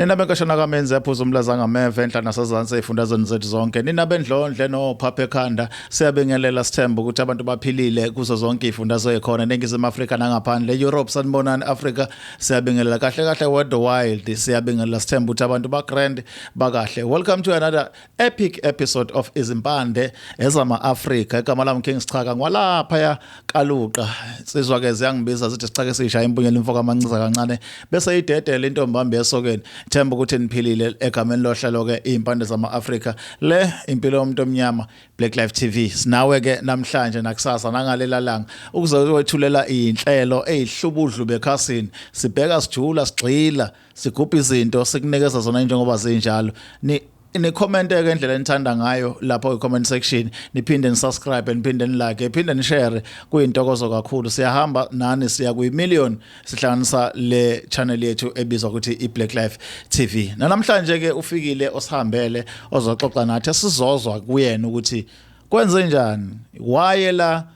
Nina benkashana kamenze yaphuza umlaza ngameve enhla nasazansi ezifundazweni zethu zonke. Nina bendlondle no phaphe ekhanda siyabengelela sithemba ukuthi abantu baphilile kuzo zonke izifundazwe ekhona eNingizimu Afrika nangaphandle Europe sanibonani Africa siyabengelela kahle kahle world wild siyabengelela sithemba ukuthi abantu ba grand bakahle. Welcome to another epic episode of Izimpande ezama Africa. Igama lami King Sichaka ngwalapha ya Kaluqa. Sizwa ke ziyangibiza zithi sichake sishaya impunyela imfoka amanciza kancane bese idedele intombambi yesokeni. Themba ukuthi niphilile egameni lohlelo ke impande zama Africa le impilo yomuntu omnyama Black Life TV sinawe ke namhlanje nakusasa nangalela langa ukuzowethulela inhlelo ezihlubudlu bekhasini sibheka sijula sigxila sigubha izinto sikunikeza zona njengoba zinjalo ni comment ke indlela enithanda ngayo lapho comment section niphinde ni subscribe niphinde ni like niphinde ni share kuyintokozo kakhulu siyahamba nani siya ku million sihlanganisa le channel yethu ebizwa ukuthi iBlack Life TV namhlanje ke ufikile osihambele ozoxoxa nathi sizozwa kuyena ukuthi kwenze njani wayela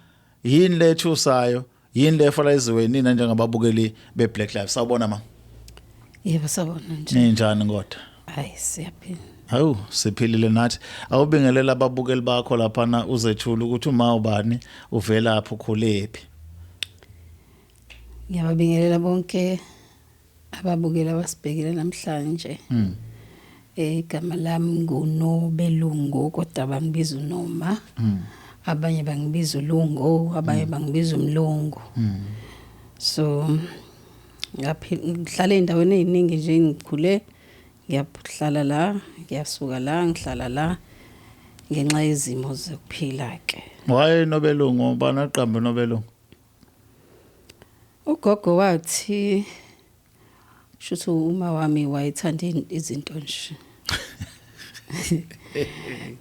yini lethusayo yini lefala izweni nina njengababukeli beBlack Life sawubona ma yebo sawubona nje ninjani kodwa hayi siyaphila. Hawu siphilile nathi awubingelela ababukeli bakho lapha na uzethula ukuthi uma ubani uvela lapho ukhulephi. Ngiyabingelela bonke ababukeli abasibhekile namhlanje. Igama lami nguNobelungu kodwa bangibiza uNoma. Abanye bangibiza uLungu, abanye bangibiza uMlungu. So ngihlala endaweni eziningi nje ngikhule ngiyahlala la ngiyasuka la ngihlala la ngenxa yezimo zokuphila ke. Waye Nobelungu bana qambe Nobelungu. Ugogo wathi shuthi uma wami wayethanda izinto nje.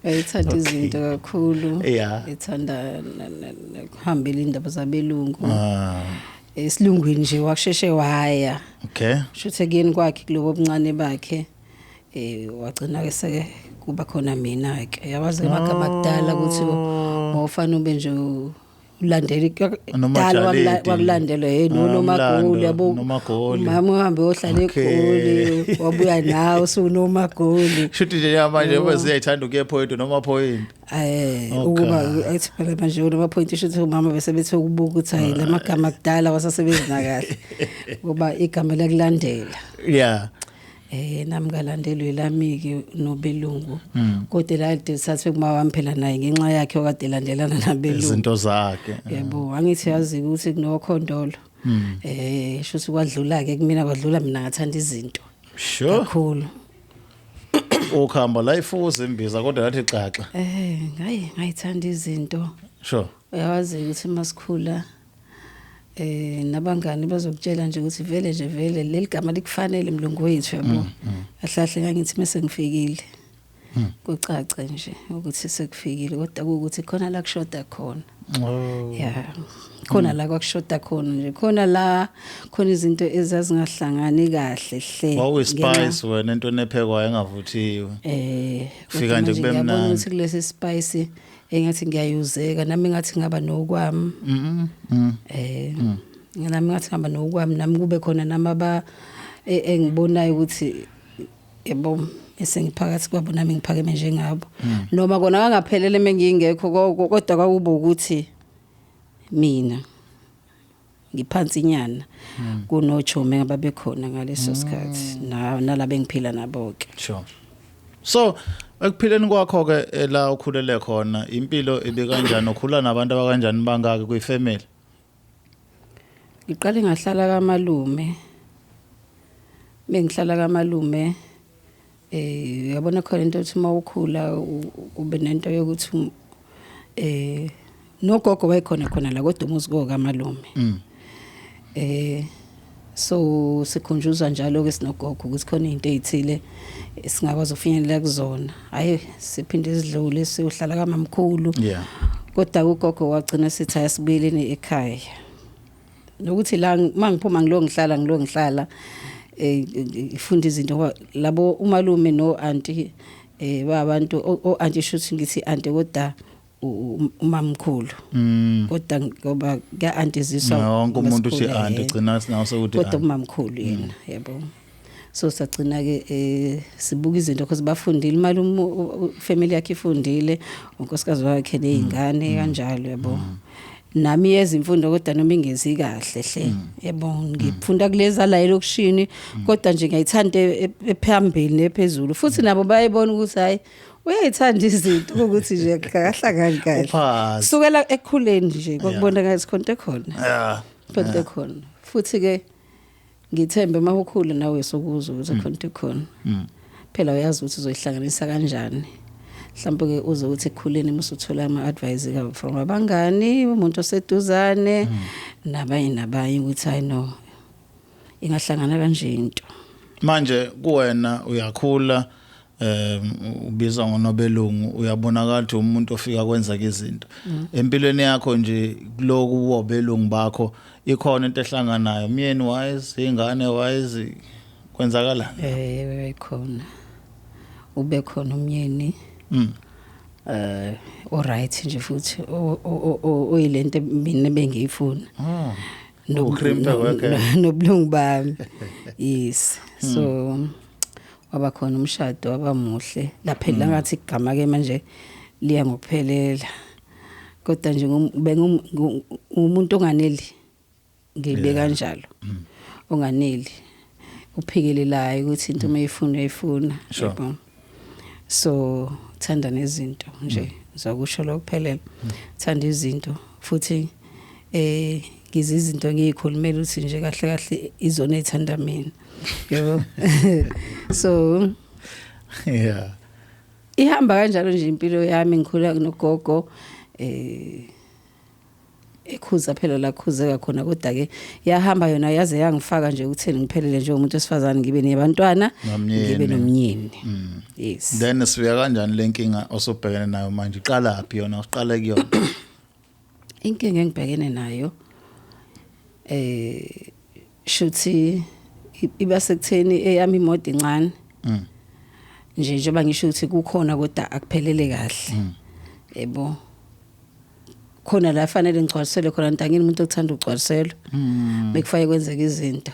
Wayethanda izinto kakhulu. Ethanda ukuhambela indaba zabelungu. Esilungwini nje washeshe waya. Okay. Shuthi kuyeni kwakhe kulobo obuncane bakhe wagcina ke seke kuba khona mina ke yawazi amagama akudala ukuthi wofana ube nje ulandeli dala wakulandelwa noMagoli yabo mama uhambe ohlala eGoli wabuya nawe suNomagoli shuthi nje manje beziyayithanda ukuye point noma point ukuba ethi phela manje noma point shuthi umama bese bethe ukubuka ukuthi hayi lamagama akudala wasasebenzina kahle ngoba igama lakulandela nami ngalandelwe lami ke Nobelungu kodwa la desathi kuma wami phela naye ngenxa yakhe okade landelana nabelungu izinto zakhe yebo angithi yazi ukuthi kunokhondolo shuthi kwadlula ke kumina kwadlula mina ngathanda izinto kakhulu ukhamba la ifuza imbiza kodwa lathi xaxa ngayithanda izinto sure uyawazi ukuthi masikhula nabangani bazokutshela nje ukuthi vele leli gama likufanele mlungu wethu yabo ahlahle ngangithi mase ngifikile kucaca nje ukuthi sekufikile kodwa ukuthi khona la kushoda khona khona la kwakushoda khona nje khona izinto ezazingahlangani kahle hle wawu-spice wena into nephekwayo engavuthiwe fika nje kube mnandi ngiyabona ukuthi kulesi spice engathi ngiyayuzeka nami ngathi ngaba nokwami nami ngathi ngaba nokwami nami kube khona nama engibonayo ukuthi yebo esengiphakathi kwabo nami ngiphakeme njengabo noma kona ngangaphelele mengingekho kodwa kwakuba ukuthi mina ngiphansi inyana kunochome ababekhona ngaleso sikhathi nalabo engiphila nabo ke sure so ekuphileni kwakho ke la ukhulele khona impilo ibe kanjani ukhula nabantu abakanjani bangaka kuyifamily ngiqale ngahlala kaMalume mengihlala kaMalume uyabona khona into ukuthi mawukhula kube nento yokuthi nogogo wayekhona la kodwa umuzi kaMalume so sikhunjuzwa njalo ke sinogogo ukuthi khona izinto ezithile singakwazi ukufinyelela kuzona hayi siphinde isidlule siyohlala kaMamkhulu kodwa ugogo wagcina sithi ayasibuyeleni ekhaya nokuthi la mangiphuma ngihlala ifunda izinto labo umalume no auntie babantu o auntie shuthi ngithi auntie kodwa umamkhulu kodwa ngoba ka auntie ziswa wonke umuntu uthi auntie gcina naso ukuthi kodwa umamkhulu yena yabo so sagcina ke sibuka izinto because bafundile imali family yakhe ifundile unkosikazi wakhe nezingane kanjalo yabo nami yezimfundo kodwa noma ingezi kahle hle yabo ngifunda kuleza la elokishini kodwa nje ngiyithanda ephambili nephezulu futhi nabo bayibona ukuthi hayi uyayithanda izinto ukuthi nje kahlangani kahle sukela ekukhuleni nje kokubona ngathi konke khona konke khona futhi ke ngithembe makukhulu nawe sokuzwa ukuthi konke khona phela uyazi ukuthi uzoyihlanganisa kanjani mhlawumbe ke uze uthi ekukhuleni musuthola ama advice ka from abangani umuntu oseduzane nabayi ukuthi I know ingahlangana kanje into manje kuwena uyakhula ubizwa ngonobelungu uyabonakala ukuthi umuntu ofika kwenza izinto empilweni yakho nje kuloku wobelungu bakho ikhona into ehlanganayo myeni wise ingane wise kwenzakala ikhona ube khona umyeni alright nje futhi oyilento mina bengiyifuna nobulungu bami yes so waba khona umshado wabamuhle laphela ngathi igama ke manje liya ngokuphelela kodwa nje umuntu onganeli ngibe kanjalo onganeli uphikelelayo ukuthi into mayifuna yabo so thanda nezinto nje zakusho lokuphelela thanda izinto futhi ngizizinto ngiyikhulumela ukuthi nje kahle izona ezithanda mina yebo so yeah ihamba kanjalo nje impilo yami ngikhula nogogo ekhuza phela la khuzeka khona kodwa ke yahamba yona yaze yangifaka nje ukutheni ngiphelele nje umuntu wesifazane ngibe nebantwana ngibe nomnyeni yes then sibuya kanjani lenkinga osobhekene nayo manje iqala phi yona uqale kuyona inkinga engibhekene nayo shuthi iba sekutheni eyami imoto incane nje njengoba ngisho ukuthi kukhona kodwa akuphelele kahle yebo khona la fanele ngicwalisele khona ntangini umuntu othanda ukugcwaliselwa bekufaye kwenzeka izinto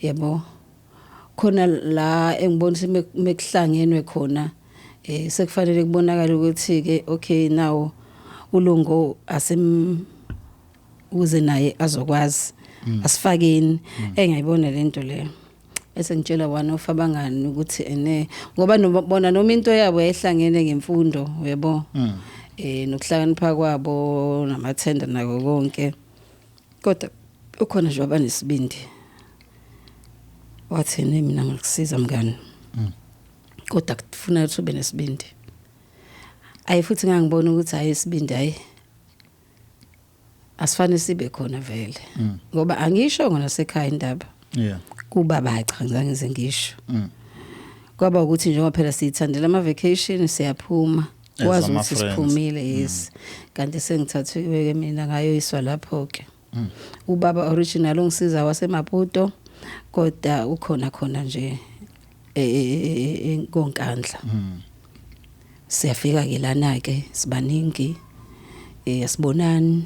yebo khona la engibonisa mekuhlangenwe khona sekufanele kubonakala ukuthi ke okay now ulungo uze naye azokwazi asifakeni engayibona lento le bese ngitshela one of abangani ukuthi ngoba nobona noma into yabo yayihlangene ngemfundo yebo nokuhlakanipha kwabo namathenda nako konke kodwa ukhona nje abanesibindi wathi mina ngikusiza mngani kodwa kufuna ukuthi ube nesibindi ayifuthi ngangibona ukuthi hayi isibindi hayi asifane sibe khona vele ngoba angisho ngona sekhaya indaba kuba bayachanga ngize ngisho kwaba ukuthi njengoba phela siyithandela ama vacation siyaphuma kwazi ukuthi siphumile yes kanti sengithathiwe ke mina ngayo iswa lapho ke ubaba original ongisiza wasemaputo kodwa ukhona khona nje enkonkandla siyafika ke lana ke sibaningi asibonani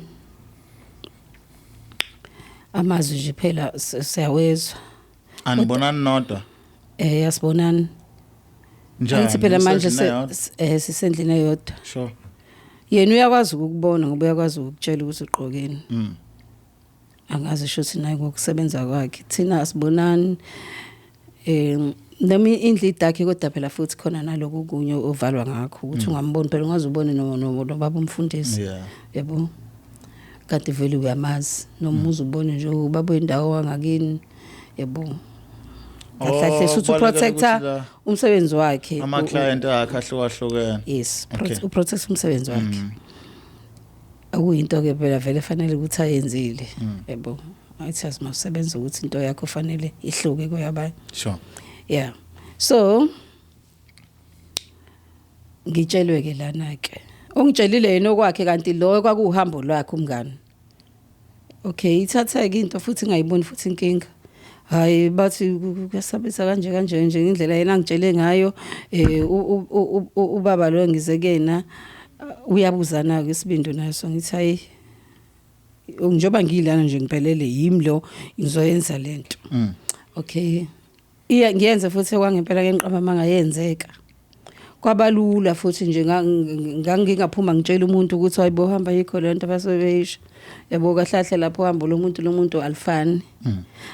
amazwi nje phela siyawezwa anibonani nodwa asibonani njani phela manje sisendlini eyodwa sure yena uyakwazi ukubona ngoba uyakwazi ukutshela ukuthi uqhokeni angazi shothi naye ngokusebenza kwakhe thina asibonani nami indlu idakhe kodwa phela futhi khona naloku kunye ovalwa ngakho ukuthi ungamboni phela ungaze ubone nobaba umfundisi yebo kanti vele uyamazi nomuzi ubone nje ubaba wendawo wangakini yebo kahle futhi uprotector umsebenzi wakhe ama client akhe ahlukahlukene yes uprotect umsebenzi wakhe akuyinto ke phela vele fanele ukuthi ayenzile yebo ayithi asimasebenza ukuthi into yakho fanele ihluke kweyabanye sure yeah so ngitshelwe ke lana ke ongitshelile yena okwakhe kanti lo kwakuhambo lwakhe umngani okay ithatha ke into futhi ngayiboni futhi inkinga hayi bathi kuyasabisa kanje nje indlela yena ngitshele ngayo ubaba lo ngizekena uyabuzana ke isibindo naso ngithi hayi njoba ngilana nje ngiphelele yimi lo ngizoyenza lento okay ngiyenze futhi kwangempela ngenqaba mangayenzeka kwabalula futhi nje ngangingaphuma ngitshela umuntu ukuthi hayibo hamba yikho lento basebeyisho yabo kahlahle lapho hamba lo muntu alifani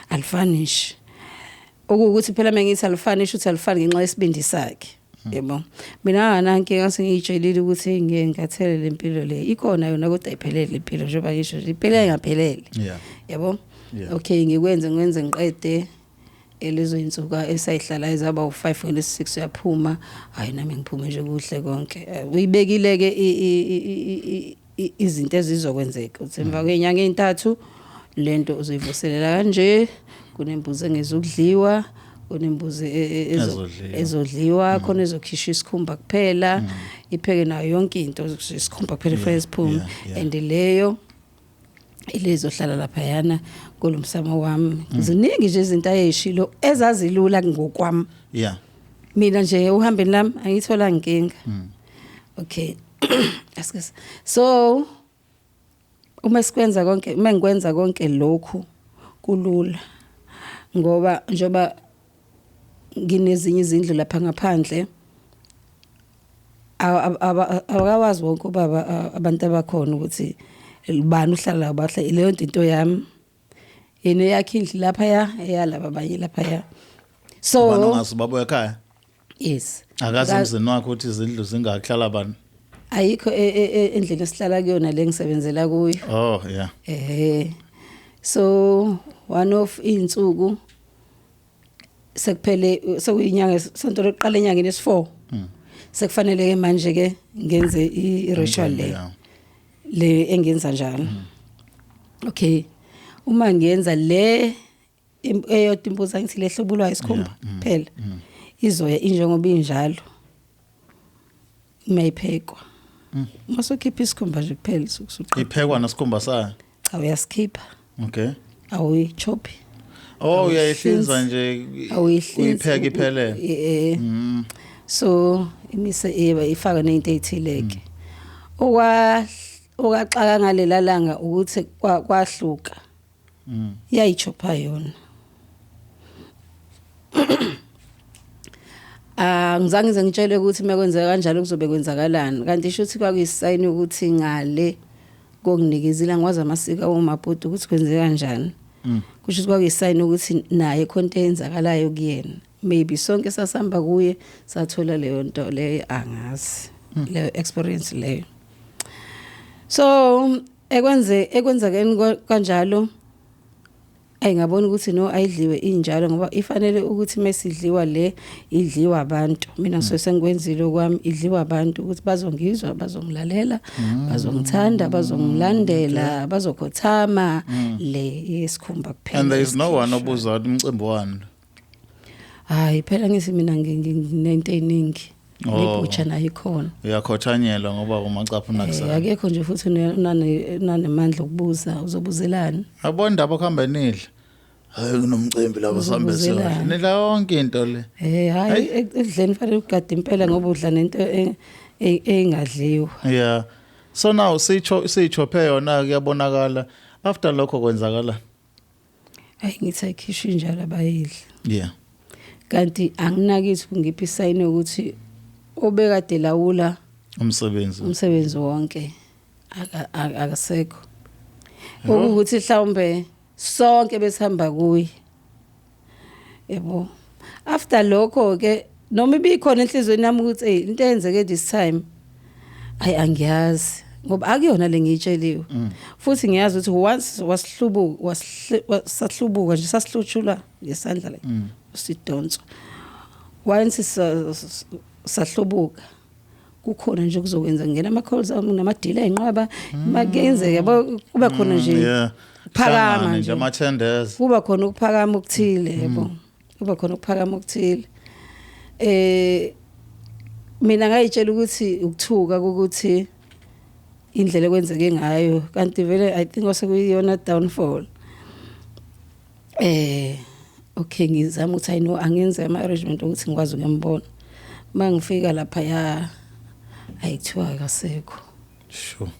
alifanish ukuthi phela mengithi alifanish uthi alifani ngenxa yesibindi sakhe yebo mina nanke ngasengitshelile ukuthi ngeke ngathele lempilo le ikhona yona kodwa ayiphelele impilo njengoba ngisho iphele ngaphelele yabo okay ngikwenze ngiqede lezo insuka esayihlala izaba u5 ngale6 uyaphuma hayi nami ngiphume nje kuhle konke uyibekile ke izinto ezizokwenzeka uthi emva kwenyanga ezintathu lento uzoyivuselela kanje kunembuzi engezukudliwa kunembuzi ezodliwa khona ezokhishwa isikhumba kuphela ipheke nayo yonke into isikhumba kuphela fresh pum and leyo ilezohlala lapha yana kolumsamo wami ziningi nje izinto ayeshilo ezazilula ngokwami mina nje uhambeni lami angithola inkinga okay so uma ngikwenza konke lokhu kulula ngoba njoba nginezinye izindlu lapha ngaphandle akawazi wonke ubaba abantu abakhona ukuthi libani uhlala abahla leyo into yami yena yakhe indlu lapha eyalaba abanye lapha ya so bana ngasibabuya ekhaya yes akazi emzini wakhe ukuthi izindlu zingahlala abantu ayikho endlela esihlala kuyona le ngisebenzela kuyo oh yeah so one of insuku sekuphele sokuyinyanga sonto lokuqala enyangeni es4 sekufanele ke manje ke ngenze i-ritual le engenza njalo okay uma ngiyenza le eyodwa imbuza ngithi lehlobulwa isikhumba phela izoya injengoba injalo mayiphekwa masokhipha isikhumba nje kuphela sukusuqa iphekwa nasikhumba sayo cha uyasikhipha okay awuyichophi uyayihlinza nje uyipheka iphelele so imise ifaka nezinto ezithileke okaxaka ngalela langa ukuthi kwahluka yayichopha yona ngizange ngize ngitshele ukuthi makwenzeka kanjalo kuzobe kwenzakalani kanti isho ukuthi kwakuyisayini ukuthi ngale kokunikezela ngwazi amasika womabhuti ukuthi kwenzeka kanjani kusho ukuthi kwakuyisayini ukuthi naye khonto eyenzakalayo kuyena maybe sonke sasihamba kuye sathola leyo nto leyo angazi leyo experience leyo so ekwenzakeni kanjalo ayingabona ukuthi no ayidliwe injalo ngoba ifanele ukuthi mesidliwa le idliwa abantu mina ngisuke sengikwenzile kwami idliwa abantu ukuthi bazongizwa bazongilalela bazongithanda bazongilandela bazokhothama le yesikhumba kuphela and there is no one obuza umcimbi wani hayi phela ngithi mina nginento eziningi nebhutsha nayo ikhona uyakhothanyelwa ngoba umacapha nakusasa akekho nje futhi unanemandla okubuza uzobuzelana yabona indaba kuhamba nidla hayi kunomcimbi lapho sihambe sodla nidla yonke into le hayi ekudleni fanele ugade impela ngoba udla nento engadliwa yeah so now sichophe yona kuyabonakala after lokho kwenzakala hayi ngithi ayikhishwe njalo abayidli yeah kanti anginakithi kungiphi isayini ukuthi obekade lawula umsebenzi wonke akasekho ukuthi mhlawumbe sonke besihamba kuye yebo after lokho ke noma ibikhona enhlizweni yami ukuthi into eyenzeke this time angiyazi ngoba akuyona lengitsheliwe futhi ngiyazi ukuthi once wasihlubuka nje sasihluthula ngesandla la sidonso once sahlubuka kukhona nje kuzokwenza ngena ama calls ami namadila enqaba makenzeke yabo kuba khona nje ukuphakama nje ama tenders kuba khona ukuphakama okuthile yabo kuba khona ukuphakama okuthile mina ngayitshela ukuthi ukuthuka ukuthi indlela kwenzeke ngayo kanti vele I think osekuyiyona downfall okay ngizama ukuthi I know angenze ama arrangement ukuthi ngikwazi ukuyambona mangifika lapha ya ayithiwa akasekho sure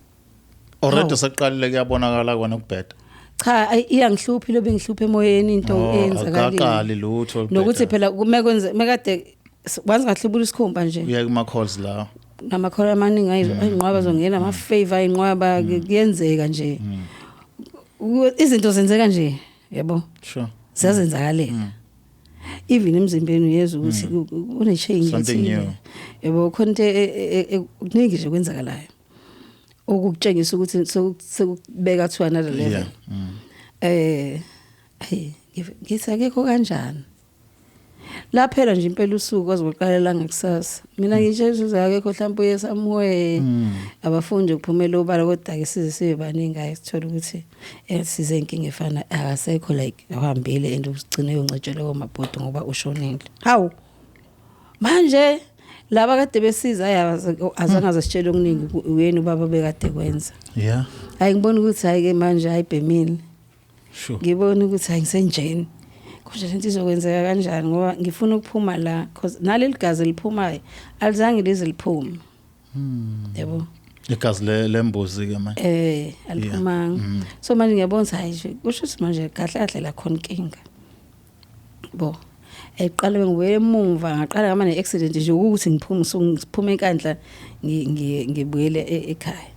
already saqalile kuyabonakala kona kubheda cha iyangihluphi lo bengihluphe emoyeni into eyenzakalile akaqali lutho nokuthi phela kumekwenze mekade wazi ngahlubula isikhumba nje uya kuma calls la nama-call amaningi ayinqwaba zongena ama-favor ayinqwaba kuyenzeka nje izinto zenzeka nje yabo sure ziyazenzakalela even emzimbeni uyezwa ukuthi une change yabo khona into kuningi nje kwenzakalayo okukutshengisa ukuthi sekubeka to another level ngithi akekho kanjani laphela nje impela usuku kwaziqalela ngakusasa mina ngitshela akekho mhlawumbe uyesamwe abafundi ukuphumela obala kodwa ke size baningi ayithola ukuthi size inkinga efana akasekho like uhambile and usigcine uncetshele komabhodi ngoba ushonile hawu manje laba kade besiza azange azasitshela okuningi uyena ubaba bekade kwenza hayi ngibona ukuthi hayi ke manje ayibhemile sure ngibona ukuthi hayi ngisenjeni konje lento izokwenzeka kanjani ngoba ngifuna ukuphuma la because naleli gazi liphumayo alizange lize liphume yebo igazi lembuzi ke manje aliphumanga so manje ngiyabona hayi nje kusho ukuthi manje kahle kahle la khona inkinga bo eqala bengibuye emuva ngaqala ngama ne accident nje ukuthi ngiphume enkandla ngibuyele ekhaya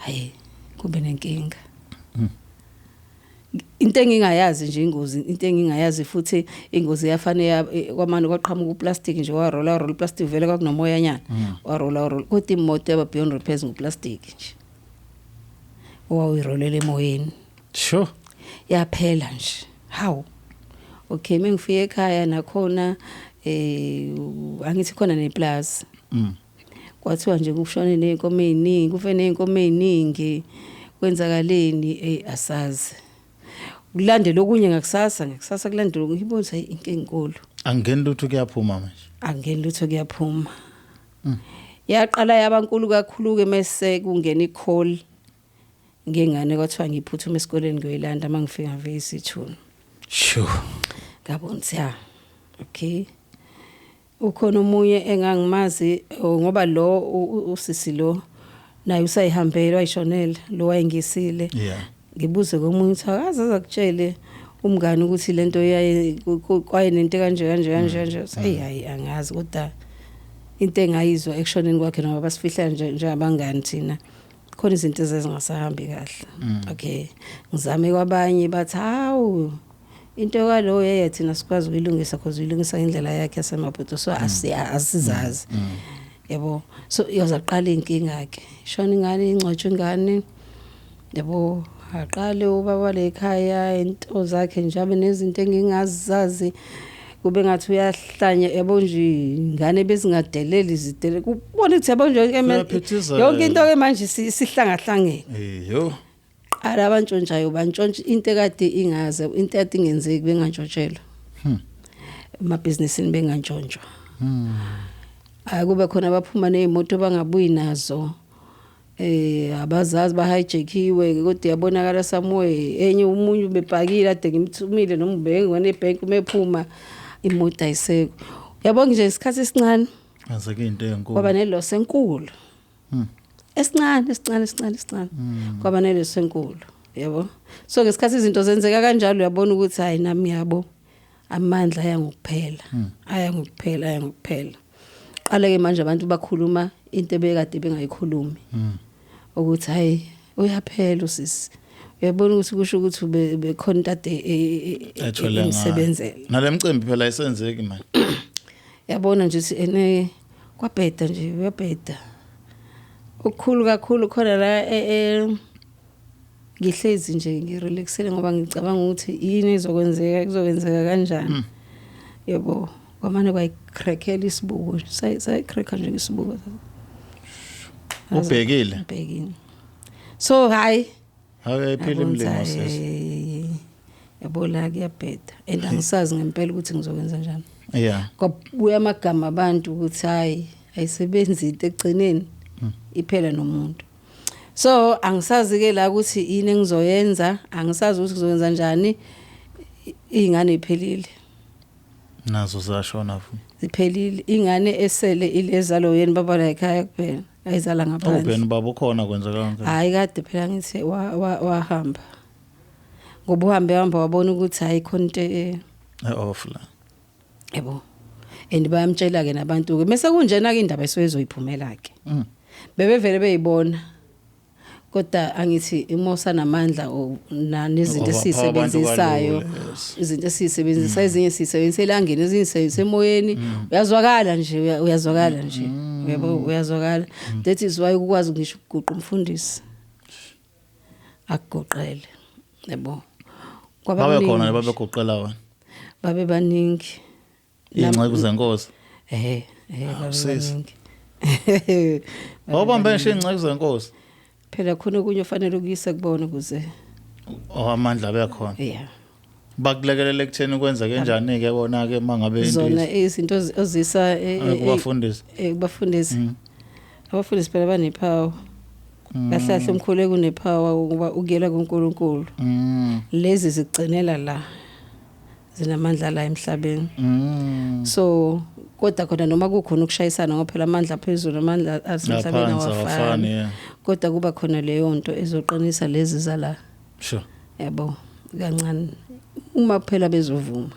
hayi kube nenkinga into engingayazi nje ingozi into engingayazi futhi ingozi yafane kwamanje kwaqhamuka uplastic nje waroll plastic vele kwakunomoya nyana waroll kodwa imoto yaba beyond repairs ngoplastic nje wawirolela emoyeni sure yaphela nje hawu okay mengifike ekhaya nakhona angithi khona neplaza kwathiwa nje kushone nenkomo eziningi kufe nenkomo eziningi kwenzakaleni asazi kulandela okunye ngakusasa kulandela ngibona ukuthi inkinga enkulu angeni lutho kuyaphuma manje angeni lutho kuyaphuma yaqala yabankulu kakhulu ke mase kungena icall ngengane kwathiwa ngiphuthume esikoleni ngiyoyilanda mangifika ngisithuna sure ngabona ukuthi okay ukhona umunye engangimazi ngoba lo usisi lo naye usayihambela wayishonela lo wayingisile ngibuze komunye ukuthi akaze azakutshele umngane ukuthi lento yaye kwaye nento kanje hayi angazi kodwa into engayizwa ekushoneni kwakhe noma basifihla nje abangani thina khona izinto ezingasahambi kahle okay ngizame kwabanye bathi hawu into kwalo yeye thina sikwazi ukuyilungisa because uyilungisa indlela yakhe yasemabhudo so asizazi yabo so iyozaqala inkinga yakhe shona ingane ingcotshwe ingane yabo aqale ubaba lekhaya into zakhe njabe nezinto engingazazi kube ngathi uyahlanya yabo nje ingane bezingadeleli izidele kubona ukuthi yabo nje yonke into ke manje sihlangahlangene yo qala abantshontshayo bantshontsha into kade ingaze into kade ingenzeki bengantshontshelwa emabhizinisini bengantshontshwa akube khona abaphuma nezimoto bangabuyi nazo abazazi bahijackiwe kodwa yabonakala somewhere enye umunye ubebhakile ade ngimthumile noma ubengene ebank umephuma imoto ayiseko yabonga nje isikhathi esincane azake into enkulu kwaba neloss enkulu esincane kwaba neloss enkulu yabo so ngesikhathi izinto zenzeka kanjalo uyabona ukuthi hayi nami yabo amandla aya ngokuphela qale ke manje abantu bakhuluma into ebekade bengayikhulumi ukuthi hayi uyaphela usisi uyabona ukuthi kusho ukuthi bekhona into ade emsebenzela nalemcimbi phela ayisenzeki manje yabona nje ukuthi kwabheda nje uyabheda ukukhulu kakhulu khona la ngihlezi nje ngirelaxele ngoba ngicabanga ukuthi yini kuzokwenzeka kanjani yebo kwamane kwayicrackela isibuko sayicracka nje isibuko ubhekile so hayi ayiphile imlimo sesi yabo la kuyabheda and angisazi ngempela ukuthi ngizokwenza njani yeah kwabuya amagama abantu ukuthi hayi ayisebenzi into egcineni iphela nomuntu so angisazi ke la ukuthi yini engizoyenza angisazi ukuthi ngizokwenza njani ingane iphelile nazo zashona futhi ziphelile ingane esele ilezalo yeni baba la ekhaya kuphela ayizala ngaphandle ubeni baba ukhona kwenza kanjani hayi kade phela ngithi wahamba ngoba uhambe hamba wabona ukuthi hayi konke off la yebo and bayamtshela ke nabantu ke mase kunjena ke indaba esoyizoyiphumela ke bebevele beyibona kodwa angithi imosa namandla nezinto esisebenzisayo izinto esisebenzisayo ezinye sisebenzisa elangeni ezinye sisemoyeni uyazwakala nje yebo uyazwakala that is why ukwazi ngisho ukuguqa umfundisi akugoqele yebo babe khona babegoqela wena babe baningi ingcebo zenkosi babe baningi awubambe nje ingcebo zenkosi phela khona kunye ufanele ukuyise kubona kuze amandla abekhona yeah bakulekelele ekutheni ukwenza kanjani ke bona ke mangabe into zona izinto ozisa kubafundisi abafundisi phela banephawu kahle umkhulu kunephawu ukuba ukuyela kuNkulunkulu lezi zigcinela la zinamandla la emhlabeni so kodwa khona noma kukhona ukushayisana ngoba phela amandla phezulu amandla asemhlabeni awafani kodwa kuba khona leyo nto ezoqinisa lezi zala sure yabo kancane uma phela bezovuma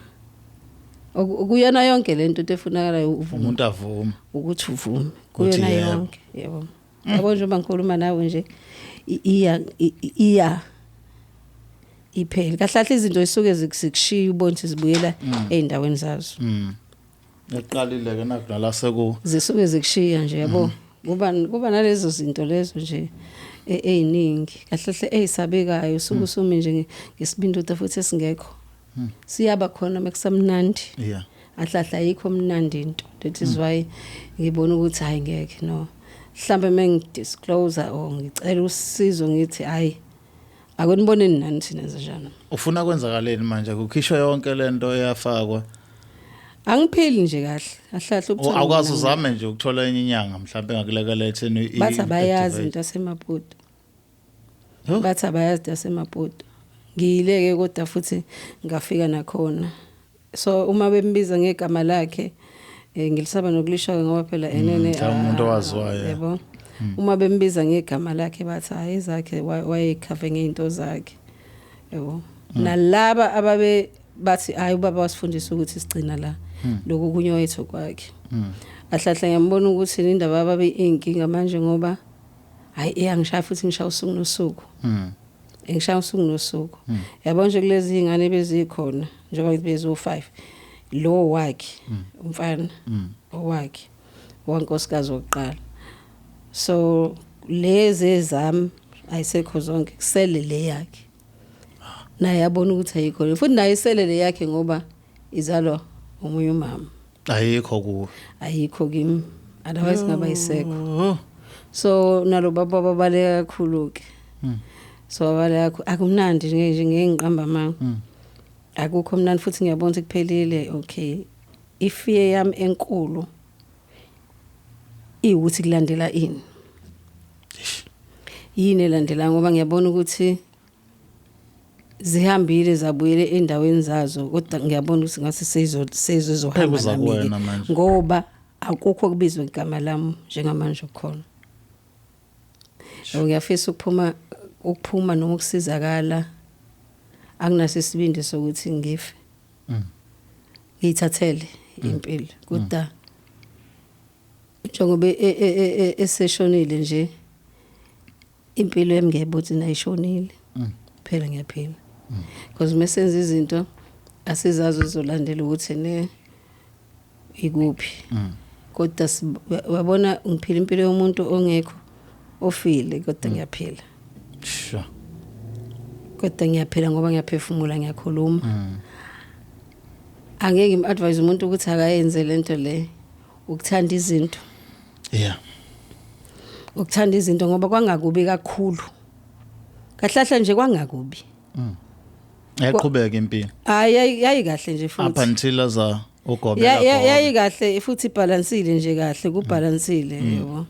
kuyona yonke lento efunakala umuntu avuma ukuthi uvume kuyona yonke yebo yabo nje bangikhuluma nawe nje iya iphela kahle izinto isuke zikushiya ubone zibuyela eindaweni zazo eqalile ke nakudala seku zisuke zikushiya nje yabo kuba nalezo zinto lezo nje eziningi kahle ezisabekayo suku sumi nje ngesibindoda futhi esingekho siyaba khona mekusamnandi yeah ahlahla ayikho mnandi into that is why ngibona ukuthi hayi ngeke no mhlambe mengidisclose ngicela usizo ngithi hayi akuniboneni nani thina njani ufuna kwenzakaleni manje kukhishwa yonke lento eyafakwa angiphili nje kahle ahlahla ubuthongo awukazi uzame nje ukuthola enye inyanga mhlambe ngakulekela etheni bathi abayazi into asemaputo bathi abayazi into asemaputo ngiyileke kodwa futhi ngafika nakhona so uma bembiza ngegama lakhe ngilisaba nokulisha ngoba phela enene umuntu owaziwayo yebo uma bembiza ngegama lakhe bathi hayi zakhe wayekhave ngeinto zakhe yebo nalaba ababe bathi hayi ubaba wasifundisa ukuthi sigcina la lokho kunyoyetho kwakhe ahlahla ngiyambona ukuthi indaba ababe inkinga manje ngoba hayi eyangishaya futhi ngishaya usuku nosuku ngishaya usuku nosuku yabo nje kulezi ingane bezikhona njengoba bezo5 lo wakhe umfana owakhe wankosikazi wokuqala so lezi ezami ayisekho zonke kusele le yakhe naye yabona ukuthi ayikho futhi naye isele le yakhe ngoba izalwa umunye umama ayikho kuwe ayikho kimi otherwise ngaba isekho so nalo baba babaleka kakhulu ke so abaleka akumnandi nje ngiqamba manga akukho mnandi futhi ngiyabona ukuthi kuphelile okay ifear yami enkulu iwuthi kulandela yini elandela ngoba ngiyabona ukuthi zihambile zabuyele endaweni zazo kodwa ngiyabona ukuthi ngase sezohamba nami ngoba akukho kubizwa igama lami njengamanje khona ngiyafisa ukuphuma noma ukusizakala anginaso isibindi sokuthi ngife ngiyithathele impilo kodwa njengoba eseshonile nje impilo yami ngiyabuthi nayishonile phela ngiyaphila because mesenza izinto asizazi uzolandela ukuthi ne ikuphi kodwa wabona ngiphila impilo yomuntu ongekho ofile kodwa ngiyaphila sure kodwa ngiyaphila ngoba ngiyaphefumula ngiyakhuluma angeke ngi-advise umuntu ukuthi akayenze lento le ukuthanda izinto yeah ukuthanda izinto ngoba kwangakubi kakhulu kahlahla nje kwangakubi yaqhubeka impilo yayi kahle nje futhi up until aza ugobela yayi kahle futhi ibalansile nje kahle kubalansile yebo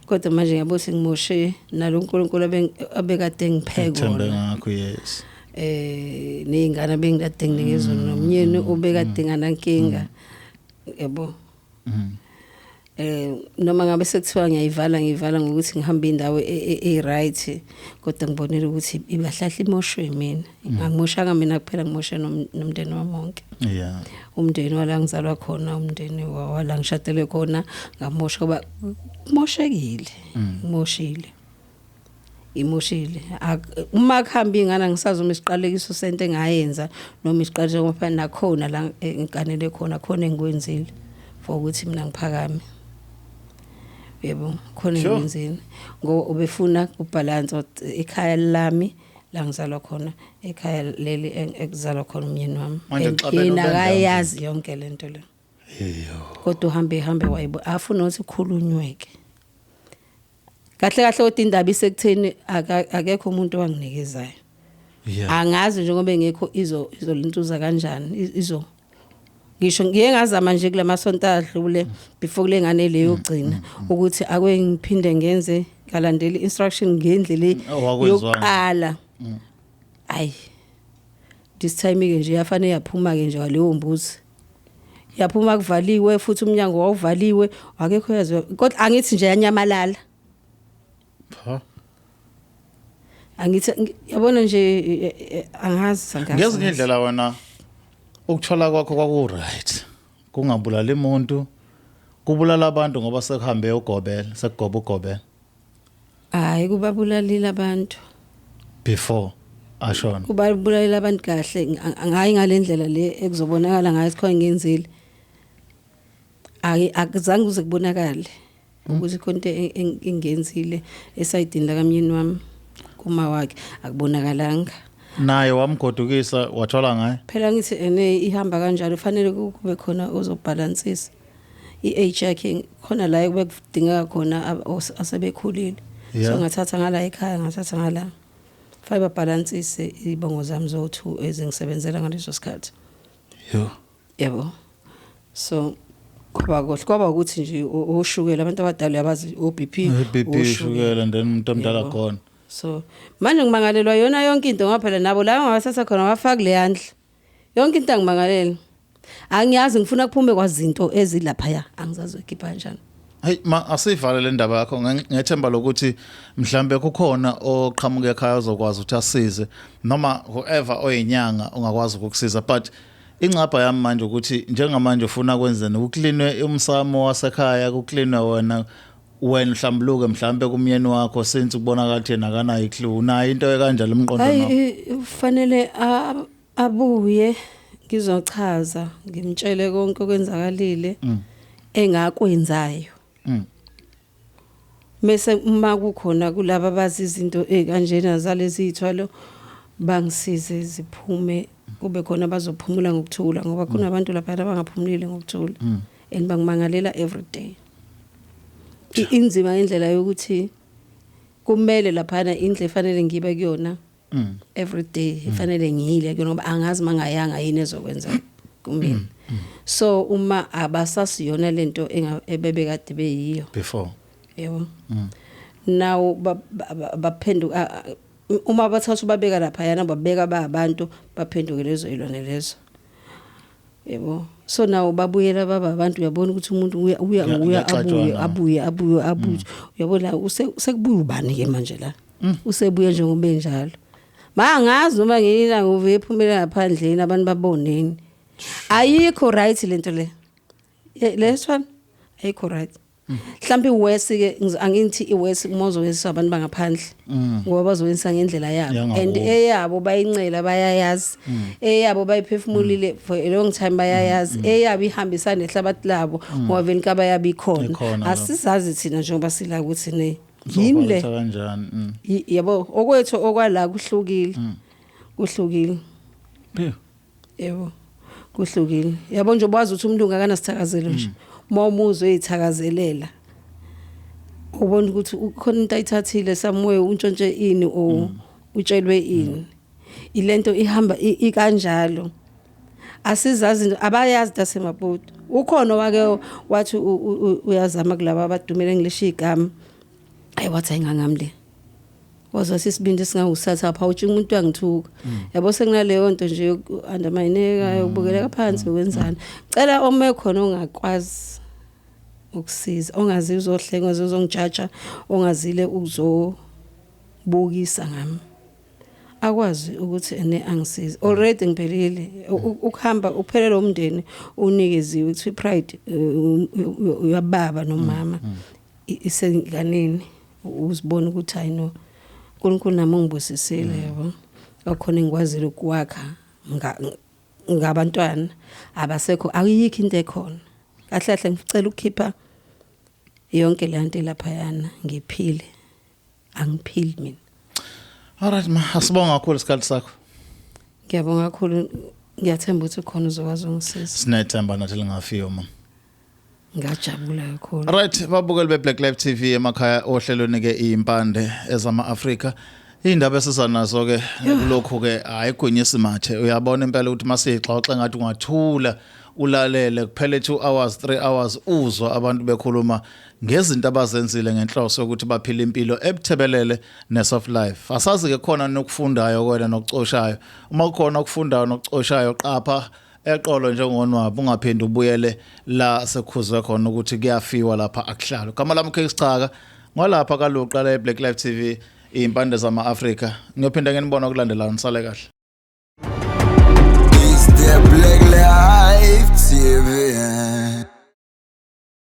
kodwa manje ngiyabuthi ngimoshe nalo uNkulunkulu abekade ngipheke wona ngakho yes nezingane bengikade nginikeza nomnyeni obekade nganankinga yebo noma ngabe sekuthiwa ngiyivala ngokuthi ngihamba indawo right kodwa ngibonile ukuthi ibahlahla imoshwe mina angimoshanga mina kuphela ngimoshe nomndeni wami wonke umndeni wala ngizalwa khona umndeni wala ngishadele khona ngamosha ngoba moshekile imoshile uma kuhamba ingane ngisazi uma isiqalekiso sento engayenza noma isiqalekiso ngoba nakhona la ngikanele khona engikwenzile for ukuthi mina ngiphakame yebo khona engenzini ngoba ubefuna ubalance ekhaya lami la ngizalwa khona ekhaya leli ekuzalwa khona umyeni wami yena akayazi yonke lento le kodwa uhambe wayibo afuna ukuthi khulunyweke kahle ukuthi indaba isekutheni akekho umuntu owanginikezayo angazi njengoba engekho izolintuza kanjani ngisho ngiyengazama nje kulamasonto adlule before kule ngane leyo yogcina ukuthi akwe ngiphinde ngenze ngalandela instruction ngendlela yokuqala ayi this time ke nje yafanele yaphuma ke nje waleyo mbuzi yaphuma kuvaliwe futhi umnyango wawuvaliwe akekho yazi kodwa angithi nje yanyamalala angithi yabona nje angazi ngezinye indlela wena ukuthola kwakho kwaku right kungabulala umuntu kubulala abantu ngoba sekuhambe ugobela sekugoba ugobela hayi kubabulalile abantu before ashona kubabulalile abantu kahle ngayi ngalendlela le ekuzobonakala ngayo sikho ngenzile akuzange kuze kubonakale ukuthi konke engenzile esayidini la kamyeni wami kuma wakhe akubonakalanga naye wamgodukisa wathola ngaye phela ngithi ihamba kanjalo kufanele kube khona ozobalansisa iage yakhe khona la kube kudingeka khona asebekhulile so ngathatha ngala ekhaya ngathatha ngala fiber balansise ibongo zami zo2 ezingisebenzela ngaleso sikhathi yebo so kwaba ukuthi nje oshukela abantu abadala yabazi oBP ushukela then umuntu omdala khona so manje ngimangalelwa yona yonke into ngaphela nabo la ngawasasa khona wafaka le yandla yonke into angimangalela angiyazi ngifuna kuphume kwazinto ezilapha angizazi ekhipha kanjani hey asivale le ndaba yakho ngethemba lokuthi mhlambe kukhona oqhamuke ekhaya ozokwazi ukuthi asize noma whoever oyinyanga ungakwazi ukukusiza but ingcapha yami manje ukuthi njengamanje ufuna kwenzeni ukuklinwe umsamo wasekhaya kuklinwe wena mhlambuluke mhlambe kumyeni wakho senze ukubonakala ukuthi yena akanayo iclue nayo into ekanjalo emqondo nakho ufanele abuye ngizochaza ngimtshele konke okwenzakalile engakwenzayo mase uma kukhona kulabo bazi izinto ekanjena zalezi izithwalo bangisize ziphume kube khona bazophumula ngokuthula ngoba kunabantu lapha abangaphumulile ngokuthula and bangimangalela every day inzima indlela yokuthi kumele lapha indle efanele ngibe kuyona every day efanele ngiyile kuyona ngoba angazi mangayanga yini ezokwenza kumina so uma abasasiyona lento ebebekade beyiyo before yebo now baphenduka uma bathatha babeka lapha yana babeka abantu baphenduke lezo ilwane lezo yebo so now babuyela baba abantu uyabona ukuthi umuntu uya abuye uyabona usekubuya ubani ke manje la usebuya njengoba enjalo mangazi noma ngiyina nguve ephumela ngaphandle abantu baboneni ayikho right lento le leswan ayikho right mhlambi iwesi ke angithi iwesi umozowenza abantu bangaphandle ngoba bazowenza ngendlela yabo and eyabo bayincela bayayazi eyabo bayiphefumulile for a long time bayayazi eyabo ihambisana nehlabathi labo ngoba vele kaba yabikhona asisazi thina njengoba sila ukuthi ne yini le kanjani yabo okwethu okwala kuhlukile yebo kuhlukile yabo nje bazi ukuthi umuntu ungakana sithakazelo nje mawumuzwe izithakazelela ubona ukuthi ukhona into ayithathile somewhere untshontshe ini o utshelwe ini ilento ihamba ikanjalo asizazi abayazi dasemabhuti ukhona wake wathi uyazama kulabo abadumela ngilisha igama ayiwathi ayingangamle wazo sisibindi singawusatha apha uthi umuntu wangithuka yabo sekunaleyo nto nje undermineka yokubukeleka phansi wenzana cela ome khona ongakwazi ukusiza ongazi uzohlenga uzongijaja ongazile uzobukisa ngami akwazi ukuthi ene angisize already ngiphelile ukuhamba uphelele umndeni unikeziwe uthi pride uyababa nomama isenganeni uzibona ukuthi ayino uNkulunkulu nami ungibusisile yabo akhona engikwazile ukuwakha ngabantwana abasekho ayikho into ekhona kahle kahle ngicela ukukhipha yonke le nto lapha yana ngiphile angiphili mina. Alright ma, asibonga kakhulu isikhathi sakho. Ngiyabonga kakhulu, ngiyathemba ukuthi khona uzokwazi ungisiza. Sinethemba nathi lingafiyo ma. Ngajabula kakhulu. Alright, babukeli beBlack Live TV emakhaya ohlelweni ke impande ezama Africa. Indaba esiza nazo ke lokho ke ayigwinyisi mathe. Uyabona impela ukuthi masixoxe ngathi ungathula ulalele kuphele 2 hours 3 hours uzwa abantu bekhuluma ngezinto abazenzile ngenhloso ukuthi baphila impilo ebuthebelele nesoft life. Asazi ke khona nokufundayo kwena nokucoshayo. Uma kukhona okufundayo nokucoshayo qapha eqolo njengonwabo ungaphindi ubuyele la sekhuzwe khona ukuthi kuyafiwa lapha akuhlalo. Gama lami Kexchaka ngolapha kaluqala eBlack Live TV impande zama Africa. Ngiyophinda ngenibona ukulandela nisale kahle.